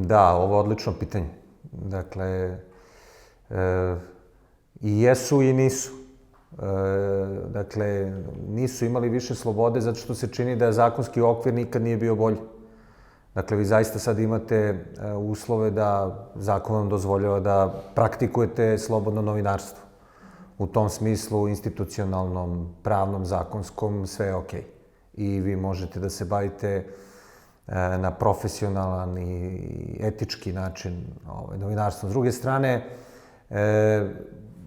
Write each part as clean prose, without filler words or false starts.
Da, ovo je odlično pitanje. Dakle, i jesu i nisu. Dakle, nisu imali više slobode zato što se čini da zakonski okvir nikad nije bio bolji. Dakle, vi zaista sad imate uslove da zakon vam dozvoljava da praktikujete slobodno novinarstvo. U tom smislu, institucionalnom, pravnom, zakonskom, sve je okej. I vi možete da se bavite na profesionalan i etički način novinarstvom. S druge strane,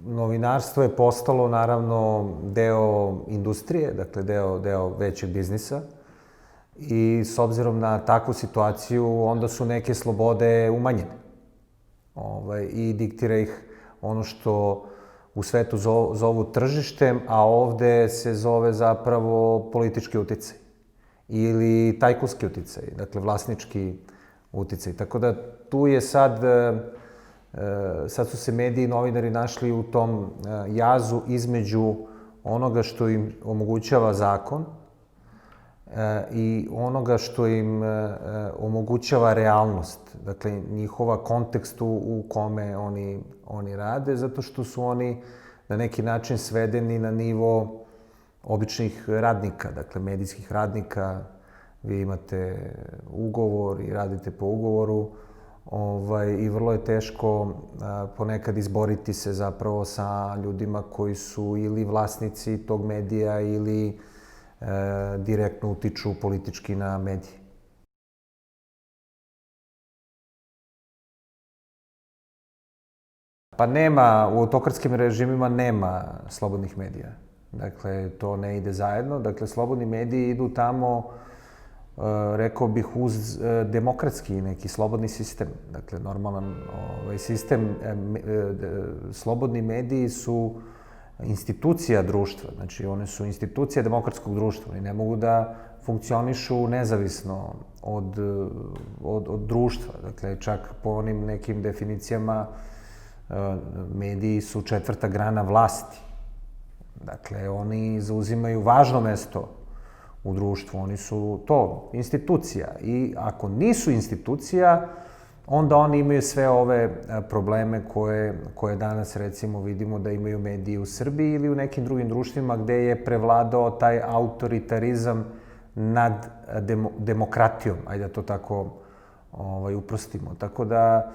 novinarstvo je postalo, naravno, deo industrije, dakle, deo većeg biznisa. I s obzirom na takvu situaciju, onda su neke slobode umanjene. I diktira ih ono što u svetu zovu tržištem, a ovde se zove zapravo politički uticaj. Ili tajkunski uticaj, dakle, vlasnički uticaj. Tako da tu je sad su se mediji i novinari našli u tom jazu između onoga što im omogućava zakon i onoga što im omogućava realnost, dakle, njihova kontekst u kome oni rade, zato što su oni na neki način svedeni na nivo običnih radnika, dakle, medijskih radnika. Vi imate ugovor i radite po ugovoru i vrlo je teško ponekad izboriti se zapravo sa ljudima koji su ili vlasnici tog medija ili direktno utiču politički na medije. Pa nema, u autokratskim režimima nema slobodnih medija. Dakle, to ne ide zajedno. Dakle, slobodni mediji idu tamo, rekao bih, uz demokratski neki slobodni sistem. Dakle, normalan sistem, slobodni mediji su institucija društva, znači one su institucija demokratskog društva i ne mogu da funkcionišu nezavisno od društva. Dakle, čak po onim nekim definicijama mediji su četvrta grana vlasti. Dakle, oni zauzimaju važno mesto u društvu, oni su to, institucija. I ako nisu institucija, onda oni imaju sve ove probleme koje danas, recimo, vidimo da imaju mediji u Srbiji ili u nekim drugim društvima gde je prevladao taj autoritarizam nad demokratijom, ajde da to tako uprostimo. Tako da,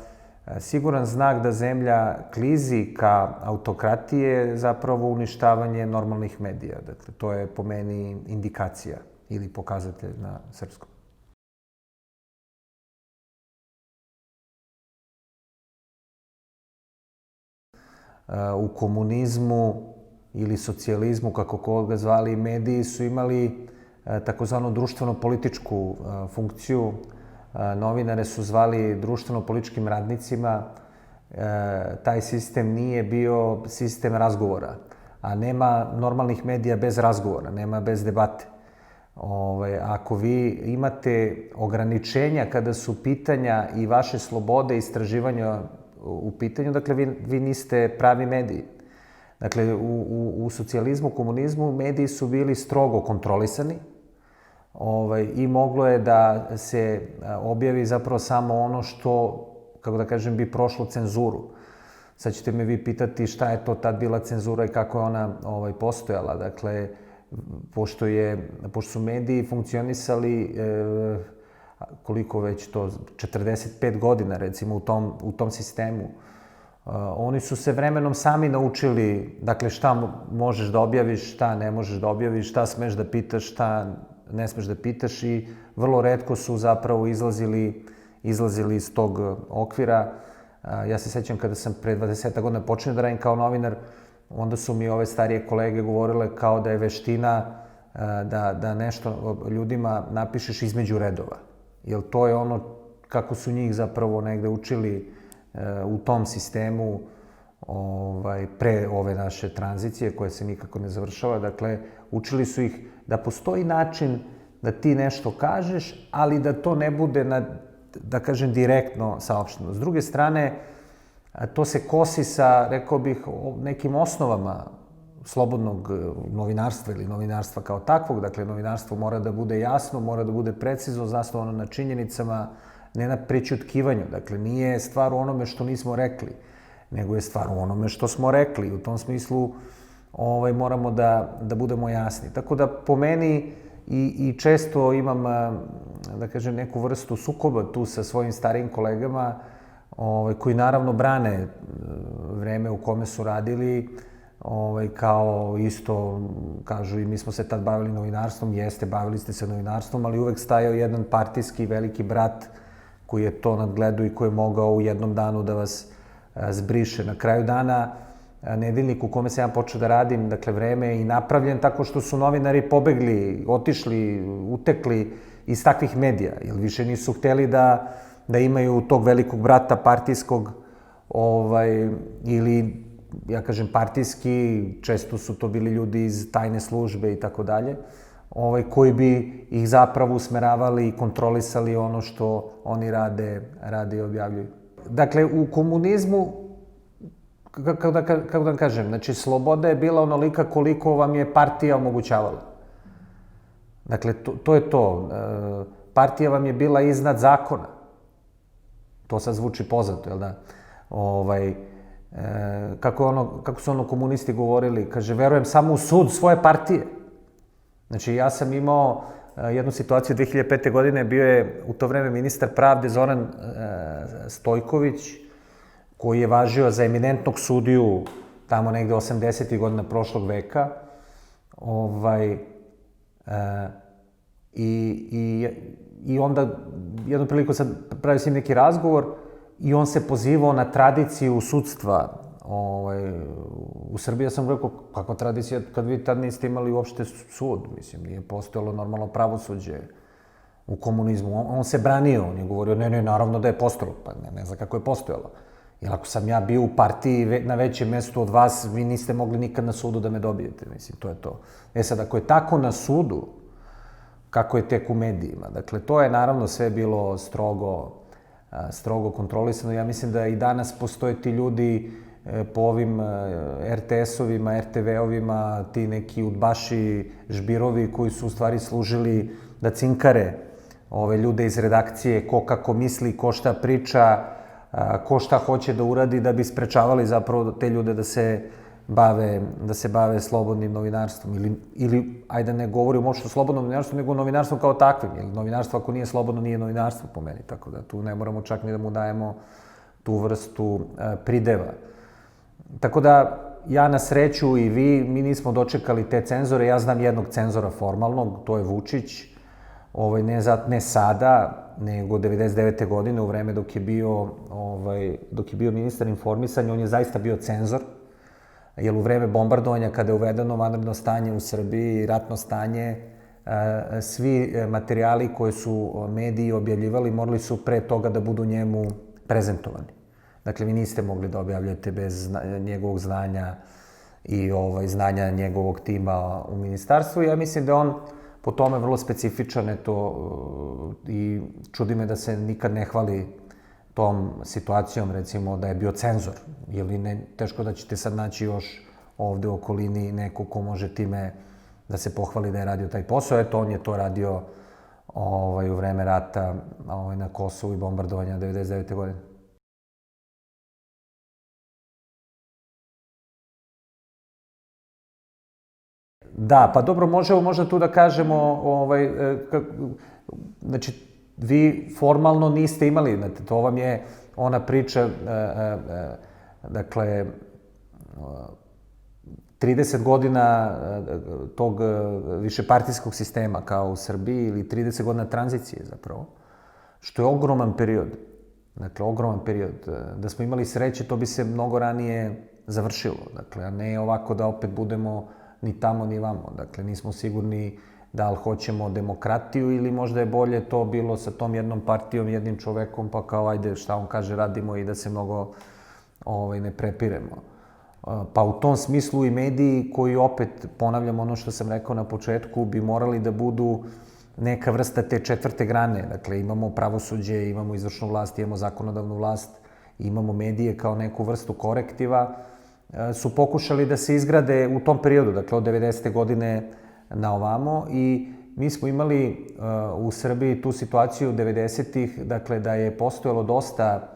siguran znak da zemlja klizi ka autokratiji je zapravo uništavanje normalnih medija. Dakle, to je po meni indikacija ili pokazatelj na srpskom. U komunizmu ili socijalizmu, kako ko ga zvali, mediji su imali takozvanu društveno-političku funkciju. Novinare su zvali društveno-političkim radnicima. Taj sistem nije bio sistem razgovora, a nema normalnih medija bez razgovora, nema bez debate. Ako vi imate ograničenja kada su pitanja i vaše slobode istraživanja u pitanju, dakle, vi niste pravi mediji. Dakle, u socijalizmu, komunizmu, mediji su bili strogo kontrolisani i moglo je da se objavi zapravo samo ono što, kako da kažem, bi prošlo cenzuru. Sad ćete me vi pitati šta je to tad bila cenzura i kako je ona postojala. Dakle, pošto su mediji funkcionisali koliko već to, 45 godina, recimo, u tom sistemu. Oni su se vremenom sami naučili, dakle, šta možeš da objaviš, šta ne možeš da objaviš, šta smeš da pitaš, šta ne smeš da pitaš i vrlo retko su zapravo izlazili iz tog okvira. Ja se sećam kada sam pre 20 godina počinio da radim kao novinar, onda su mi ove starije kolege govorile kao da je veština da nešto ljudima napišeš između redova. Jer to je ono kako su njih zapravo negde učili u tom sistemu pre ove naše tranzicije koja se nikako ne završava. Dakle, učili su ih da postoji način da ti nešto kažeš, ali da to ne bude, da kažem, direktno saopšteno. S druge strane, to se kosi sa, rekao bih, nekim osnovama slobodnog novinarstva ili novinarstva kao takvog. Dakle, novinarstvo mora da bude jasno, mora da bude precizno, zasnovano na činjenicama, ne na prećutkivanju. Dakle, nije stvar u onome što nismo rekli, nego je stvar u onome što smo rekli. U tom smislu moramo da budemo jasni. Tako da po meni i često imam, da kažem, neku vrstu sukoba tu sa svojim starijim kolegama koji naravno brane vreme u kome su radili, kao isto kažu i mi smo se tad bavili novinarstvom, jeste, bavili ste se novinarstvom, ali uvek stajao jedan partijski veliki brat koji je to nadgledao i koji je mogao u jednom danu da vas zbriše. Na kraju dana, nedeljnik u kome sam ja počeo da radim, dakle, vreme je i napravljen tako što su novinari pobegli, otišli, utekli iz takvih medija, jer više nisu hteli da imaju tog velikog brata partijskog, ili, ja kažem, partijski, često su to bili ljudi iz tajne službe i tako dalje, koji bi ih zapravo usmeravali i kontrolisali ono što oni rade i objavljuju. Dakle, u komunizmu, kako da vam kažem, znači, sloboda je bila onolika koliko vam je partija omogućavala. Dakle, to je to. Partija vam je bila iznad zakona. To sad zvuči poznato, jel da? Kako su ono komunisti govorili, kaže, verujem samo u sud svoje partije. Znači, ja sam imao jednu situaciju 2005. godine, bio je u to vreme ministar pravde Zoran Stojković, koji je važio za eminentnog sudiju tamo negde 80. godina prošlog veka. I onda, jednu priliku sad pravio s njim neki razgovor i on se pozivao na tradiciju sudstva u Srbiji. Ja sam rekao, kakva tradicija, kad vi tad niste imali uopšte sud, mislim, nije postojalo normalno pravosuđe u komunizmu. On se branio, on je govorio, ne, naravno da je postojalo, pa ne znam kako je postojalo. Jer ako sam ja bio u partiji na većem mestu od vas, vi niste mogli nikad na sudu da me dobijete, mislim, to je to. Sad, ako je tako na sudu, kako je tek u medijima, dakle, to je naravno sve bilo strogo kontrolisano. Ja mislim da i danas postoje ti ljudi po ovim RTS-ovima, RTV-ovima, ti neki udbaši, žbirovi koji su u stvari služili da cinkare ove ljude iz redakcije, ko kako misli, ko šta priča, ko šta hoće da uradi, da bi sprečavali zapravo te ljude da se bave slobodnim novinarstvom. Ili, ajde da ne govorim uopšte o slobodnom novinarstvu, nego novinarstvom kao takvim. Jer novinarstvo ako nije slobodno, nije novinarstvo po meni. Tako da tu ne moramo čak ni da mu dajemo tu vrstu prideva. Tako da, ja na sreću i vi, mi nismo dočekali te cenzore. Ja znam jednog cenzora formalnog, to je Vučić. Ne sada, nego 99. godine, u vreme dok je bio ministar informisanja, on je zaista bio cenzor. Jer u vreme bombardovanja, kada je uvedeno vanredno stanje u Srbiji, ratno stanje, svi materijali koje su mediji objavljivali morali su pre toga da budu njemu prezentovani. Dakle, vi niste mogli da objavljate bez njegovog znanja i znanja njegovog tima u ministarstvu. Ja mislim da on po tome vrlo specifičan, i čudi me da se nikad ne hvali tom situacijom, recimo, da je bio cenzor. Ili ne, teško da ćete sad naći još ovde u okolini neko ko može time da se pohvali da je radio taj posao. Eto, on je to radio u vreme rata na Kosovu i bombardovanja 99. godine. Da, pa dobro, možda tu da kažemo, znači, vi formalno niste imali, znate, to vam je ona priča, dakle, 30 godina tog višepartijskog sistema kao u Srbiji ili 30 godina tranzicije zapravo, što je ogroman period. Dakle, ogroman period. Da smo imali sreće, to bi se mnogo ranije završilo. Dakle, a ne ovako da opet budemo ni tamo ni vamo. Dakle, nismo sigurni da li hoćemo demokratiju ili možda je bolje to bilo sa tom jednom partijom, jednim čovekom, pa kao ajde šta on kaže radimo i da se mnogo ne prepiremo. Pa u tom smislu i mediji koji opet, ponavljam ono što sam rekao na početku, bi morali da budu neka vrsta te četvrte grane. Dakle, imamo pravosuđe, imamo izvršnu vlast, imamo zakonodavnu vlast, imamo medije kao neku vrstu korektiva, su pokušali da se izgrade u tom periodu, dakle od 90. godine na ovamo, i mi smo imali u Srbiji tu situaciju 90-ih, dakle da je postojalo dosta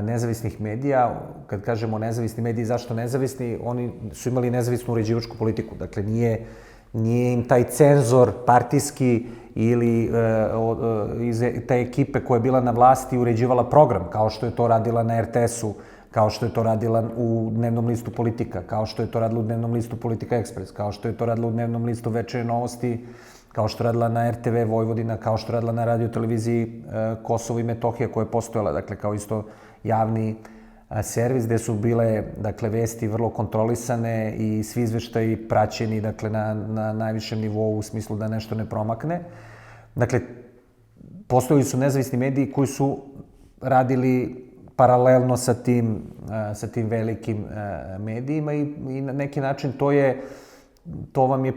nezavisnih medija. Kad kažemo nezavisni mediji, zašto nezavisni? Oni su imali nezavisnu uređivačku politiku. Dakle, nije im taj cenzor partijski ili iz te ekipe koja je bila na vlasti uređivala program, kao što je to radila na RTS-u, kao što je to radila u dnevnom listu Politika, kao što je to radila u dnevnom listu Politika Ekspres, kao što je to radila u dnevnom listu Večernje novosti, kao što je radila na RTV Vojvodina, kao što je radila na radio televiziji Kosovo i Metohija koja je postojala, dakle kao isto javni servis gde su bile, dakle, vesti vrlo kontrolisane i svi izveštaji praćeni, dakle, na najvišem nivou u smislu da nešto ne promakne. Dakle, postojali su nezavisni mediji koji su radili paralelno sa tim velikim medijima i na neki način to vam je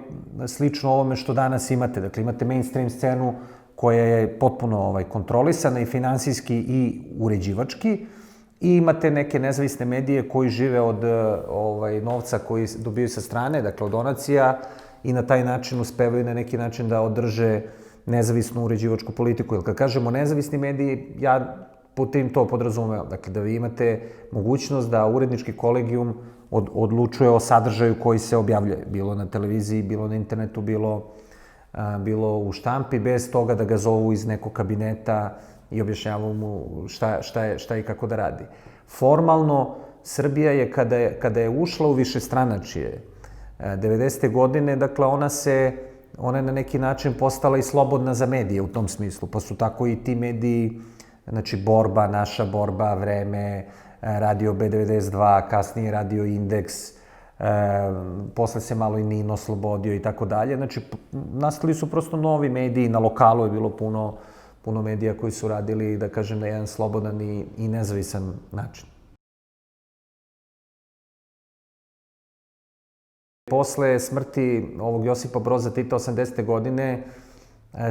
slično ovome što danas imate. Dakle, imate mainstream scenu koja je potpuno kontrolisana i finansijski i uređivački i imate neke nezavisne medije koji žive od novca koji dobijaju sa strane, dakle od donacija i na taj način uspevaju na neki način da održe nezavisnu uređivačku politiku. Jer kad kažemo nezavisni mediji, ja putem to podrazumevam. Dakle, da vi imate mogućnost da urednički kolegijum odlučuje o sadržaju koji se objavljuje. Bilo na televiziji, bilo na internetu, bilo u štampi, bez toga da ga zovu iz nekog kabineta i objašnjavaju mu šta i kako da radi. Formalno, Srbija je, kada je ušla u višestranačje 90. godine, dakle, ona je na neki način postala i slobodna za medije u tom smislu, pa su tako i ti mediji, znači Borba, Naša borba, Vreme, Radio B92, kasnije Radio Indeks, posle se malo i NIN oslobodio i tako dalje. Znači, nastali su prosto novi mediji, na lokalu je bilo puno medija koji su radili, da kažem, na jedan slobodan i nezavisan način. Posle smrti ovog Josipa Broza Tita 80. godine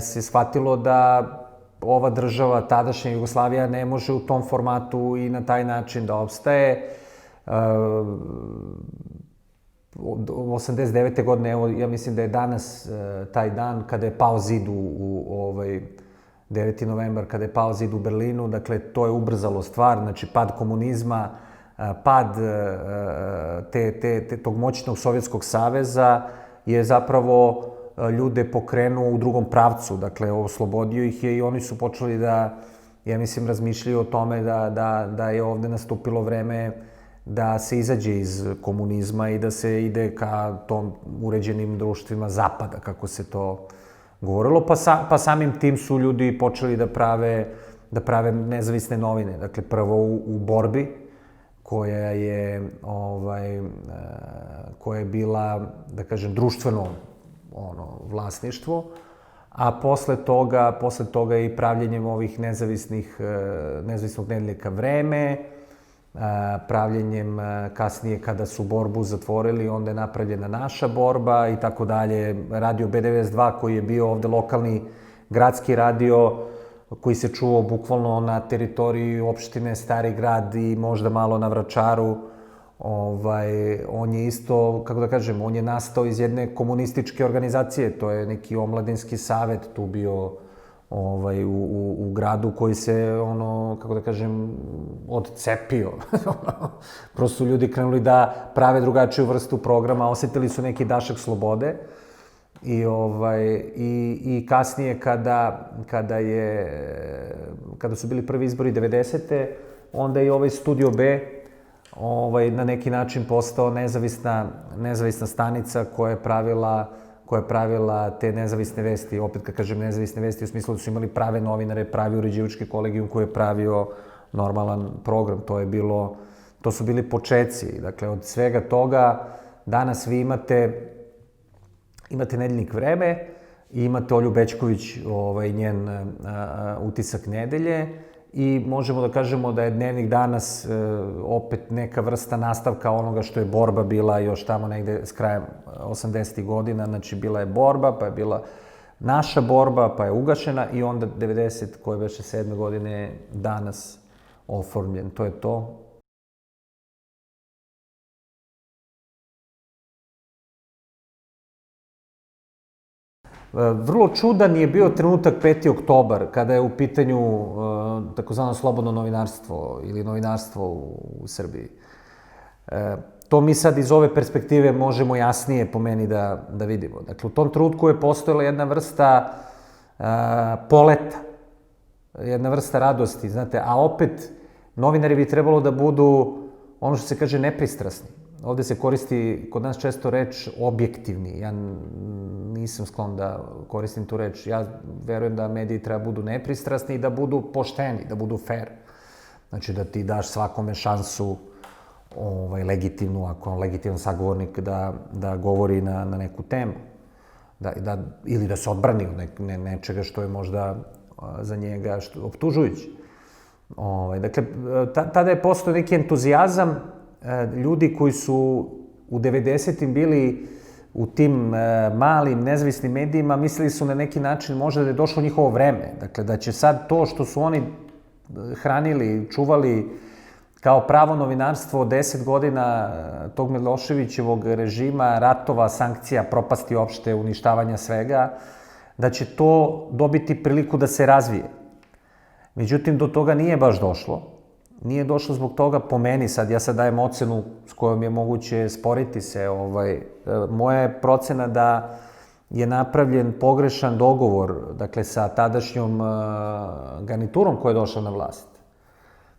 se shvatilo da ova država, tadašnja Jugoslavija, ne može u tom formatu i na taj način da opstaje. 89. godine, evo, ja mislim da je danas taj dan kada je pao zid 9. novembar, kada je pao zid u Berlinu, dakle, to je ubrzalo stvar, znači pad komunizma, pad tog moćnog Sovjetskog saveza je zapravo ljude pokrenuo u drugom pravcu, dakle, oslobodio ih je i oni su počeli da, ja mislim, razmišljaju o tome da je ovde nastupilo vreme da se izađe iz komunizma i da se ide ka tom uređenim društvima zapada, kako se to govorilo, pa samim tim su ljudi počeli da prave nezavisne novine. Dakle, prvo u Borbi, koja je bila, da kažem, društveno vlasništvo, a posle toga i pravljenjem ovih nezavisnog nedeljnika Vreme, pravljenjem kasnije kada su Borbu zatvorili, onda je napravljena Naša borba i tako dalje. Radio B92 koji je bio ovde lokalni gradski radio koji se čuvao bukvalno na teritoriji opštine Stari grad i možda malo na Vračaru. On je isto, kako da kažem, on je nastao iz jedne komunističke organizacije, to je neki omladinski savet tu bio u gradu koji se, kako da kažem, odcepio. Prosto su ljudi krenuli da prave drugačiju vrstu programa, osetili su neki dašak slobode i kasnije kada su bili prvi izbori 90. onda je ovaj Studio B na neki način postao nezavisna stanica koja je pravila te nezavisne vesti. Opet kad kažem nezavisne vesti, u smislu da su imali prave novinare, pravi uređivački kolegijum koji je pravio normalan program. To su bili počeci. Dakle, od svega toga danas vi imate Nedeljnik Vreme i imate Olju Bećković, njen Utisak nedelje, i možemo da kažemo da je Dnevnik danas opet neka vrsta nastavka onoga što je Borba bila još tamo negde s krajem 80. godina. Znači, bila je Borba, pa je bila Naša borba, pa je ugašena i onda 90. koje veše 7. godine danas oformljen. To je to. Vrlo čudan je bio trenutak 5. oktobar, kada je u pitanju takozvano slobodno novinarstvo ili novinarstvo u Srbiji. To mi sad iz ove perspektive možemo jasnije po meni da vidimo. Dakle, u tom trenutku je postojala jedna vrsta poleta, jedna vrsta radosti, znate, a opet novinari bi trebalo da budu, ono što se kaže, nepristrasni. Ovde se koristi kod nas često reč objektivni. Ja nisam sklon da koristim tu reč. Ja verujem da mediji treba budu nepristrasni i da budu pošteni, da budu fair. Znači da ti daš svakome šansu legitimnu, ako on legitiman sagovornik, da govori na neku temu. Ili da se odbrani od nečega što je možda za njega optužujući. Dakle, tada je postao neki entuzijazam. Ljudi koji su u 90-im bili u tim malim, nezavisnim medijima, mislili su na neki način možda da je došlo njihovo vreme. Dakle, da će sad to što su oni hranili, čuvali kao pravo novinarstvo 10 godina tog Miloševićevog režima, ratova, sankcija, propasti opšte, uništavanja svega, da će to dobiti priliku da se razvije. Međutim, do toga nije baš došlo. Nije došlo zbog toga, po meni sad, ja sad dajem ocenu s kojom je moguće sporiti se. Moja je procena da je napravljen pogrešan dogovor, dakle, sa tadašnjom garniturom koja je došla na vlast.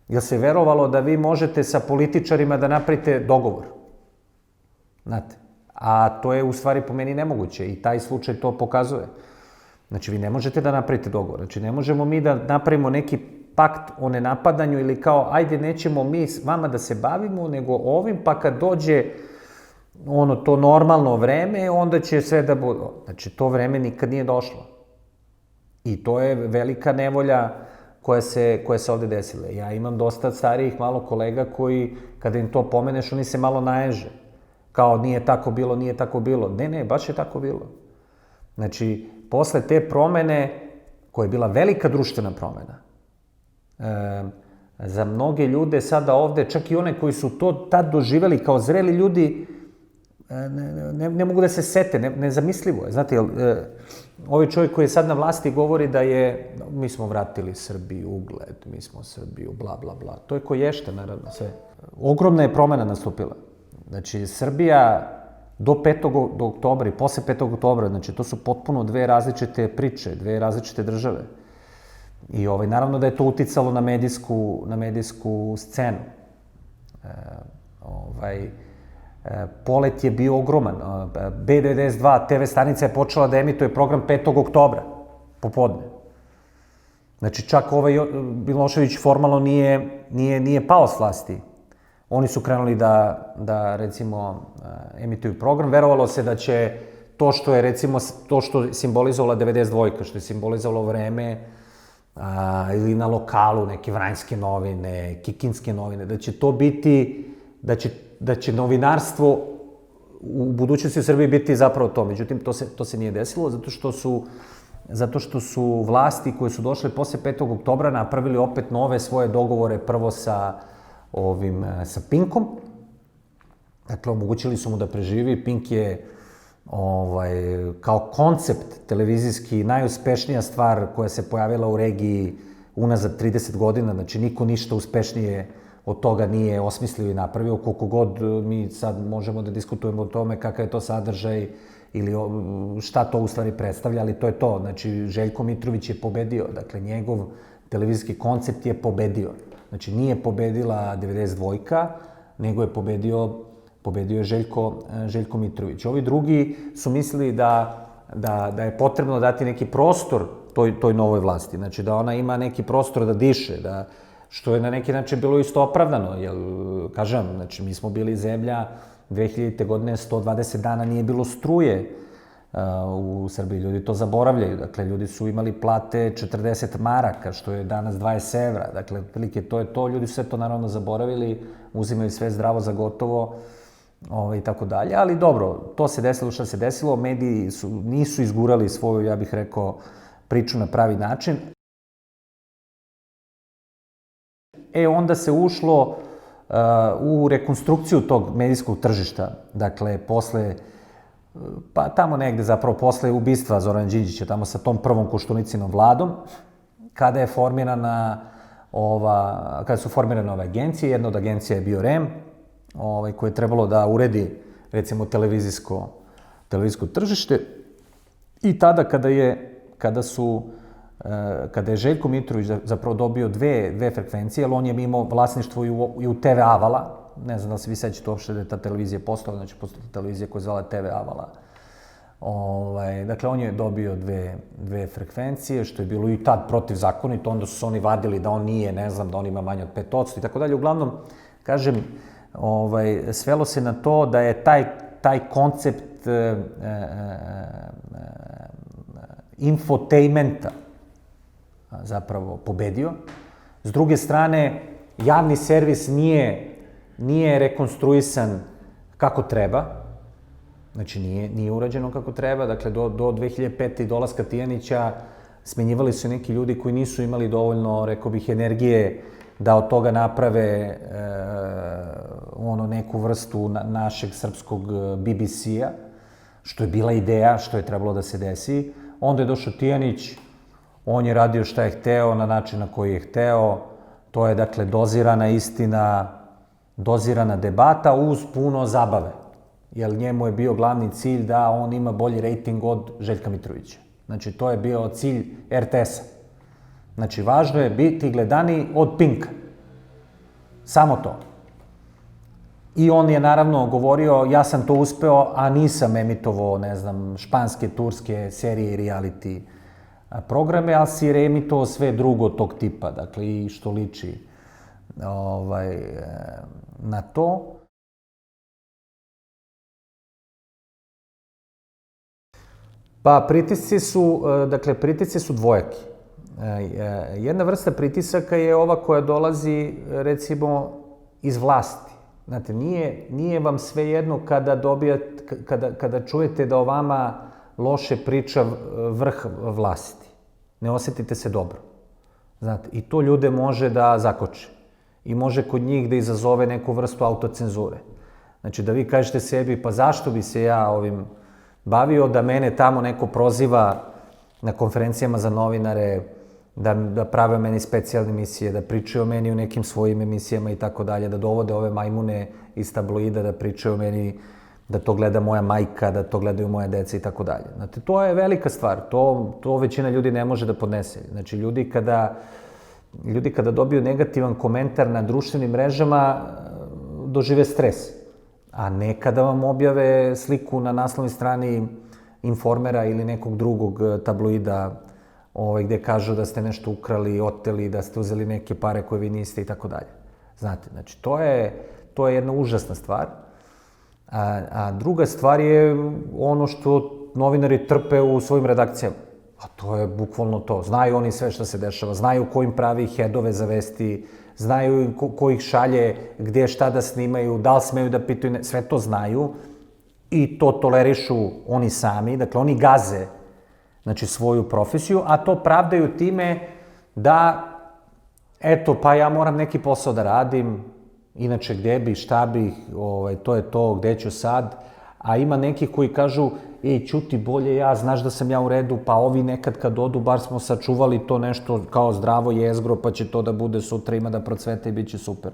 Jer se verovalo da vi možete sa političarima da napravite dogovor. Znate, a to je u stvari po meni nemoguće i taj slučaj to pokazuje. Znači, vi ne možete da napravite dogovor. Znači, ne možemo mi da napravimo neki pakt o nenapadanju ili kao, ajde, nećemo mi s vama da se bavimo, nego ovim, pa kad dođe to normalno vreme, onda će sve da bude. Znači, to vreme nikad nije došlo. I to je velika nevolja koja se ovde desila. Ja imam dosta starijih malo kolega koji, kada im to pomeneš, oni se malo naježe. Kao, nije tako bilo, nije tako bilo. Ne, baš je tako bilo. Znači, posle te promene, koja je bila velika društvena promena, za mnoge ljude sada ovde, čak i one koji su to tad doživeli kao zreli ljudi, ne mogu da se sete, nezamislivo je. Znate, ovaj čovjek koji je sad na vlasti govori da je, mi smo vratili Srbiji ugled, mi smo Srbiju, bla, bla, bla. To je koješta, naravno, sve. Ogromna je promena nastupila. Znači, Srbija do 5. oktobra i posle 5. oktobra, znači, to su potpuno dve različite priče, dve različite države. I naravno da je to uticalo na medijsku scenu. Polet je bio ogroman. B92 TV stanica je počela da emituje program 5. oktobra, popodne. Znači, čak Milošević formalno nije pao s vlasti. Oni su krenuli da recimo, emituju program. Verovalo se da će to što je, recimo, to što je simbolizovala 92, što je simbolizovalo vreme, ili na lokalu neke Vranjske novine, Kikinske novine, da će to biti, da će novinarstvo u budućnosti u Srbiji biti zapravo to. Međutim, to se nije desilo, zato što su vlasti koje su došle posle 5. oktobra napravili opet nove svoje dogovore, prvo sa Pinkom. Dakle, omogućili su mu da preživi. Pink je kao koncept televizijski najuspešnija stvar koja se pojavila u regiji unazad 30 godina. Znači, niko ništa uspešnije od toga nije osmislio i napravio. Koliko god mi sad možemo da diskutujemo o tome kakav je to sadržaj ili šta to u stvari predstavlja, ali to je to. Znači, Željko Mitrović je pobedio. Dakle, njegov televizijski koncept je pobedio. Znači, nije pobedila 92, nego je pobedio je Željko Mitrović. Ovi drugi su mislili da je potrebno dati neki prostor toj novoj vlasti. Znači, da ona ima neki prostor da diše, što je na neki način bilo isto opravdano. Jer, kažem, znači, mi smo bili zemlja 2000. godine, 120 dana nije bilo struje u Srbiji. Ljudi to zaboravljaju. Dakle, ljudi su imali plate 40 maraka, što je danas 20 evra. Dakle, otprilike to je to. Ljudi su sve to naravno zaboravili, uzimaju sve zdravo za gotovo i tako dalje. Ali dobro, to se desilo što se desilo. Mediji nisu izgurali svoju, ja bih rekao, priču na pravi način. Onda se ušlo u rekonstrukciju tog medijskog tržišta. Dakle, posle pa tamo negde zapravo posle ubistva Zorana Đinđića, tamo sa tom prvom Koštunicinom vladom, kada je formirana kada su formirane ove agencije. Jedna od agencija je bio REM, koje je trebalo da uredi, recimo, televizijsko tržište. I tada kada je Željko Mitrović zapravo dobio dve frekvencije, jer on je imao vlasništvo i u TV Avala. Ne znam da li se vi sećate uopšte da je ta televizija postala, znači postala televizija koja je zvala TV Avala. Dakle, on je dobio dve frekvencije, što je bilo i tad protivzakonito, onda su se oni vadili da on nije, ne znam, da on ima manje od 5% i tako dalje. Uglavnom, kažem, svelo se na to da je taj koncept infotainmenta zapravo pobedio. S druge strane, javni servis nije rekonstruisan kako treba, znači nije urađeno kako treba. Dakle, do 2005. i dolaska Tijanića smenjivali su neki ljudi koji nisu imali dovoljno, rekao bih, energije da od toga naprave neku vrstu našeg srpskog BBC-a, što je bila ideja, što je trebalo da se desi. Onda je došao Tijanić, on je radio šta je hteo, na način na koji je hteo. To je, dakle, dozirana istina, dozirana debata uz puno zabave. Jer njemu je bio glavni cilj da on ima bolji rejting od Željka Mitrovića. Znači, to je bio cilj RTS-a. Znači, važno je biti gledaniji od Pinka. Samo to. I on je naravno govorio, ja sam to uspeo, a nisam emitovao, ne znam, španske, turske serije i reality programe, ali si reemitovao sve drugo tog tipa, dakle, i što liči na to. Pa, pritisci su dvojaki. Jedna vrsta pritisaka je ova koja dolazi, recimo, iz vlasti. Znate, nije vam svejedno kada čujete da o vama loše priča vrh vlasti. Ne osetite se dobro. Znate, i to ljude može da zakoči. I može kod njih da izazove neku vrstu autocenzure. Znači, da vi kažete sebi, pa zašto bi se ja ovim bavio, da mene tamo neko proziva na konferencijama za novinare, da prave o meni specijalne emisije, da pričaju o meni u nekim svojim emisijama i tako dalje, da dovode ove majmune iz tabloida, da pričaju o meni, da to gleda moja majka, da to gledaju moje deca i tako dalje. Znate, to je velika stvar, to većina ljudi ne može da podnese. Znači, ljudi kada dobiju negativan komentar na društvenim mrežama, dožive stres. A ne kada vam objave sliku na naslovnoj strani Informera ili nekog drugog tabloida gde kažu da ste nešto ukrali, oteli, da ste uzeli neke pare koje vi niste i tako dalje. Znate, znači, to je jedna užasna stvar. A druga stvar je ono što novinari trpe u svojim redakcijama. A to je bukvalno to. Znaju oni sve što se dešava, znaju ko im pravi headove za vesti, znaju ko ih šalje, gde šta da snimaju, da li smeju da pitaju, sve to znaju i to tolerišu oni sami, dakle oni gaze, znači, svoju profesiju, a to pravdaju time da, eto, pa ja moram neki posao da radim, inače gde bi, šta bi, to je to, gde ću sad, a ima neki koji kažu, ćuti, bolje ja, znaš da sam ja u redu, pa ovi nekad kad odu, bar smo sačuvali to nešto kao zdravo jezgro, pa će to da bude sutra, ima da procvete i bit će super.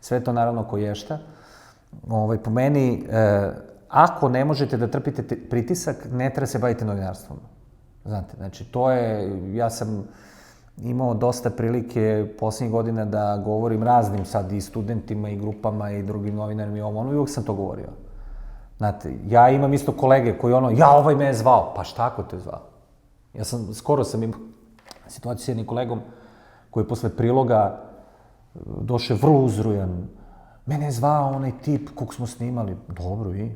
Sve to naravno koješta. Po meni, ako ne možete da trpite pritisak, ne treba se baviti novinarstvom. Znate, znači, ja sam imao dosta prilike poslednjih godina da govorim raznim sad i studentima i grupama i drugim novinarima i i uvijek sam to govorio. Znate, ja imam isto kolege koji ovaj me je zvao. Pa šta ako te zvao? Skoro sam imao situaciju s jednim kolegom koji je posle priloga došao vrlo uzrujan. Mene je zvao onaj tip kog smo snimali. Dobro, i?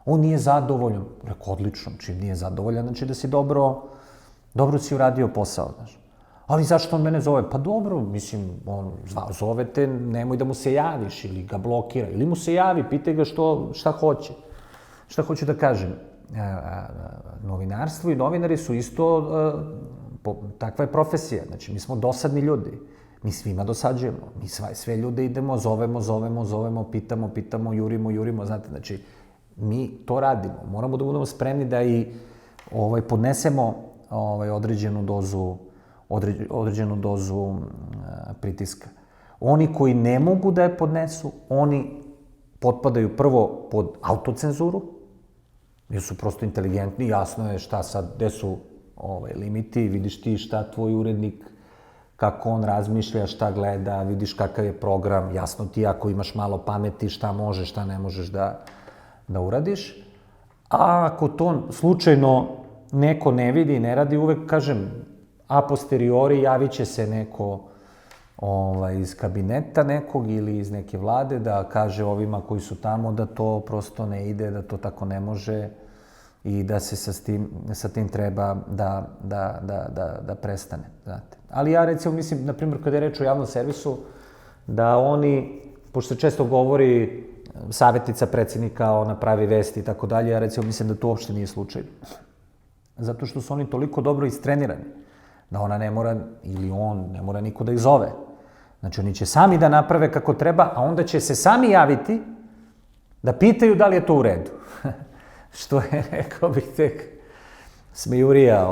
On nije zadovoljan. Rekao, odlično, čim nije zadovoljan, znači da si dobro si uradio posao, znaš. Ali zašto on mene zove? Pa dobro, mislim, zove te, nemoj da mu se javiš ili ga blokira. Ili mu se javi, pitaj ga šta hoće. Šta hoću da kažem? Novinarstvo i novinari su isto, takva je profesija. Znači, mi smo dosadni ljudi. Mi svima dosađujemo. Mi sve ljude idemo, zovemo, pitamo, jurimo. Znate, znači, Mi to radimo. Moramo da budemo spremni da i podnesemo određenu dozu pritiska. Oni koji ne mogu da je podnesu, oni potpadaju prvo pod autocenzuru, jer su prosto inteligentni, jasno je šta sad, gde su limiti, vidiš ti šta tvoj urednik, kako on razmišlja, šta gleda, vidiš kakav je program, jasno ti ako imaš malo pameti šta možeš, šta ne možeš da uradiš. A ako to slučajno neko ne vidi, ne radi, uvek kažem, a posteriori javit će se neko iz kabineta nekog ili iz neke vlade da kaže ovima koji su tamo da to prosto ne ide, da to tako ne može i da se sa tim treba da prestane, znate. Ali ja recimo mislim, na primjer, kada je reč o javnom servisu, da oni, pošto se često govori savjetnica predsjednika, ona pravi vesti i tako dalje, ja recimo mislim da to uopšte nije slučaj. Zato što su oni toliko dobro istrenirani, da ona ne mora, ili on, ne mora niko da ih zove. Znači, oni će sami da naprave kako treba, a onda će se sami javiti da pitaju da li je to u redu. Što je, rekao bih, tek smejurija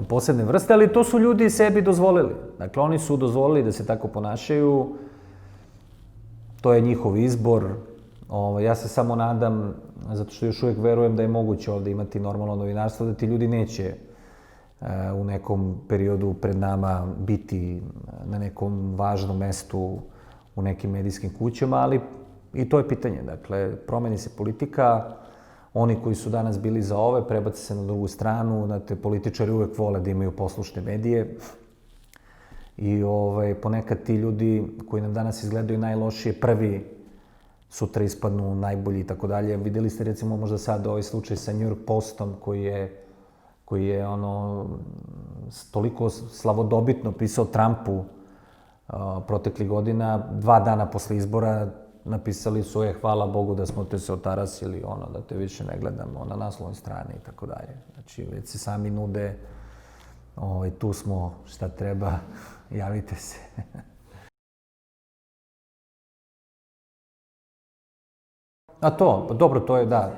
posebne vrste, ali to su ljudi sebi dozvolili. Dakle, oni su dozvolili da se tako ponašaju, to je njihov izbor. Ja se samo nadam, zato što još uvijek verujem da je moguće ovde imati normalno novinarstvo, da ti ljudi neće u nekom periodu pred nama biti na nekom važnom mestu u nekim medijskim kućama, ali i to je pitanje. Dakle, promeni se politika, oni koji su danas bili za ove prebace se na drugu stranu, znate, političari uvek vole da imaju poslušne medije i ponekad ti ljudi koji nam danas izgledaju najlošije prvi sutra ispadnu najbolji i tako dalje. Videli ste recimo možda sad ovaj slučaj sa New York Postom koji je toliko slavodobitno pisao Trumpu proteklih godina, 2 dana posle izbora napisali su, hvala Bogu da smo te se otarasili, da te više ne gledamo na naslovnoj strani i tako dalje. Znači, već se sami nude, tu smo, šta treba, javite se. A dobro, to je, da,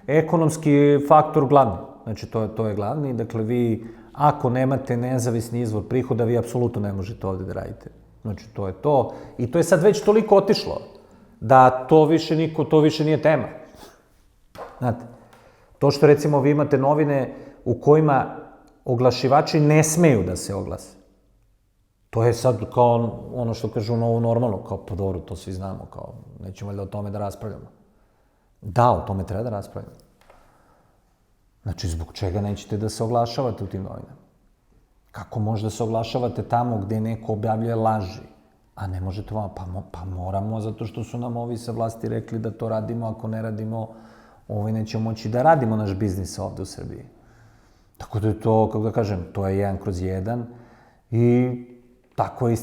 ekonomski faktor glavni. Znači, to je glavni. Dakle, vi, ako nemate nezavisni izvor prihoda, vi apsolutno ne možete ovde da radite. Znači, to je to. I to je sad već toliko otišlo da to više nije tema. Znate, to što recimo vi imate novine u kojima oglašivači ne smeju da se oglase. To je sad kao ono što kažu novo normalno, kao pa dobro, to svi znamo, kao nećemo valjda o tome da raspravljamo. Da, o tome treba da raspravljamo. Znači, zbog čega nećete da se oglašavate u tim novinama? Kako možda se oglašavate tamo gde neko objavljuje laži, a ne možete vam, pa moramo, zato što su nam ovi sa vlasti rekli da to radimo, ako ne radimo, nećemo moći da radimo naš biznis ovde u Srbiji. Tako da je to, kako da kažem, to je 1/1 i tako je i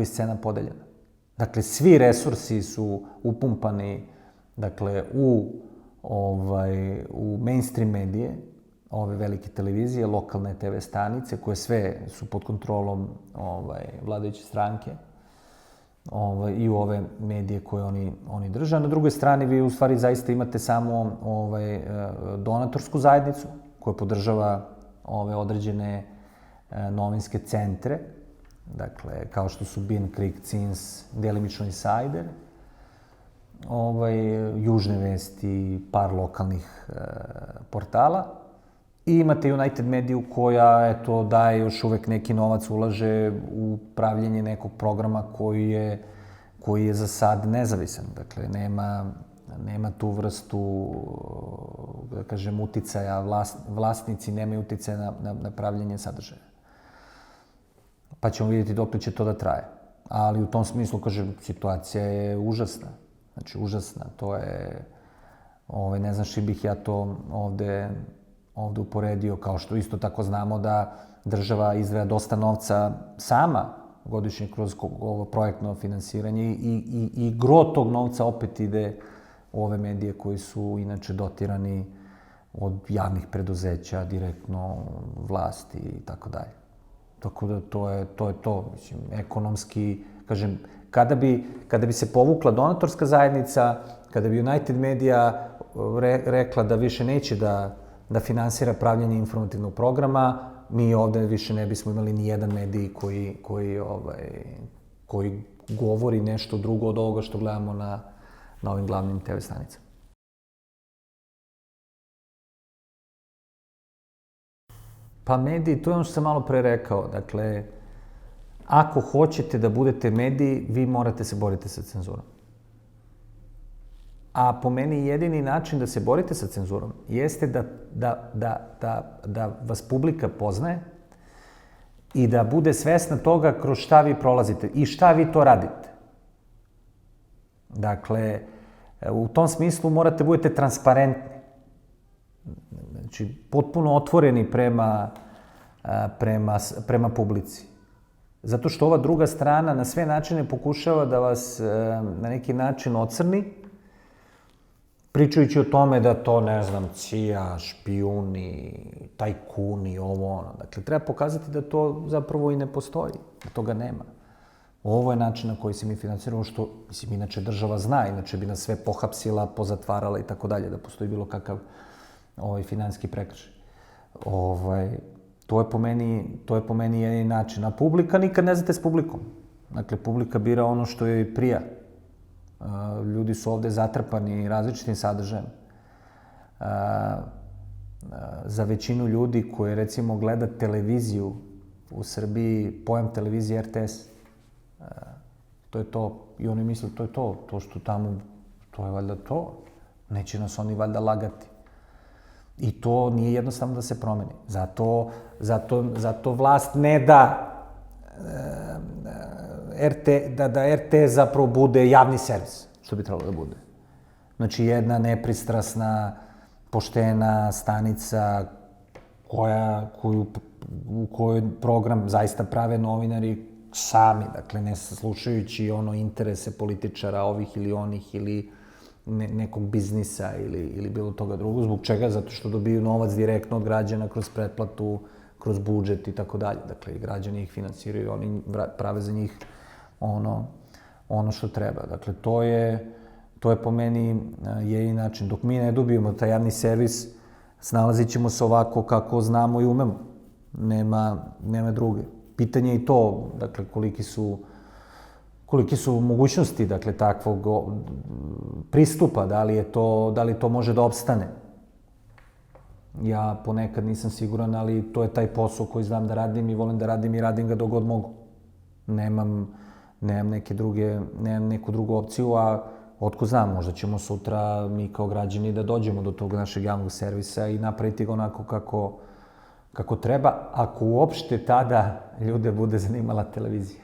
scena podeljena. Dakle, svi resursi su upumpani, dakle, u mainstream medije, ove velike televizije, lokalne TV stanice, koje sve su pod kontrolom vladajuće stranke i u ove medije koje oni drže. Na drugoj strani vi u stvari zaista imate samo donatorsku zajednicu koja podržava ove određene novinske centre, dakle, kao što su Bean Creek, CINS, delimično Insider, Južne vesti, par lokalnih portala. I imate United Mediju koja, eto, daje još uvek neki novac, ulaže u pravljenje nekog programa koji je za sad nezavisan. Dakle, nema tu vrstu, da kažem, uticaja, vlasnici nemaju uticaja na pravljenje sadržaja. Pa ćemo vidjeti dok će to da traje. Ali u tom smislu, kažem, situacija je užasna. Znači, užasna. To je, ne znam što bih ja to ovde uporedio, kao što isto tako znamo da država izdvaja dosta novca sama godišnje kroz ovo projektno finansiranje i gro tog novca opet ide u ove medije koji su inače dotirani od javnih preduzeća, direktno vlasti i tako dalje. Tako da to je to. Mislim, ekonomski kažem, kada bi se povukla donatorska zajednica, kada bi United Media rekla da više neće da finansira pravljanje informativnog programa, mi ovde više ne bismo imali ni jedan medij koji govori nešto drugo od ovoga što gledamo na ovim glavnim TV stanicama. Pa mediji, to je ono što sam malo pre rekao. Dakle, ako hoćete da budete mediji, vi morate se boriti sa cenzurom. A po meni jedini način da se borite sa cenzurom jeste da vas publika poznaje i da bude svesna toga kroz šta vi prolazite i šta vi to radite. Dakle, u tom smislu morate budete transparentni. Znači, potpuno otvoreni prema publici. Zato što ova druga strana na sve načine pokušava da vas na neki način ocrni, pričajući o tome da to, ne znam, CIA, špijuni, tajkuni, ovo ono. Dakle, treba pokazati da to zapravo i ne postoji, da toga nema. Ovo je način na koji se mi finansiramo, što, mislim, inače država zna, inače bi nas sve pohapsila, pozatvarala i tako dalje, da postoji bilo kakav finansijski prekršaj. To je po meni jedini način. A publika, nikad ne znate s publikom. Dakle, publika bira ono što joj prija. Ljudi su ovde zatrpani različitim sadržajem. Za većinu ljudi koji, recimo, gleda televiziju u Srbiji, pojam televizije RTS, to je to. I oni misle, to je to. To što tamo, to je valjda to. Neće nas oni valjda lagati. I to nije jednostavno da se promeni. Zato vlast ne da RTS zapravo bude javni servis, što bi trebalo da bude. Znači, jedna nepristrasna, poštena stanica u kojoj program zaista prave novinari sami, dakle, ne slušajući interese političara ovih ili onih ili nekog biznisa ili bilo toga drugo. Zbog čega? Zato što dobiju novac direktno od građana kroz pretplatu, kroz budžet i tako dalje. Dakle, i građani ih finansiraju, oni prave za njih ono što treba. Dakle, to je po meni jedini način. Dok mi ne dobijemo taj javni servis, snalazit ćemo se ovako kako znamo i umemo. Nema druge. Pitanje je i to, dakle, koliki su mogućnosti, dakle, takvog pristupa, da li to može da opstane. Ja ponekad nisam siguran, ali to je taj posao koji znam da radim i volim da radim i radim ga dok god mogu. Nemam neku drugu opciju, a otko znam, možda ćemo sutra mi kao građani da dođemo do tog našeg javnog servisa i napraviti ga onako kako treba, ako uopšte tada ljude bude zanimala televizija.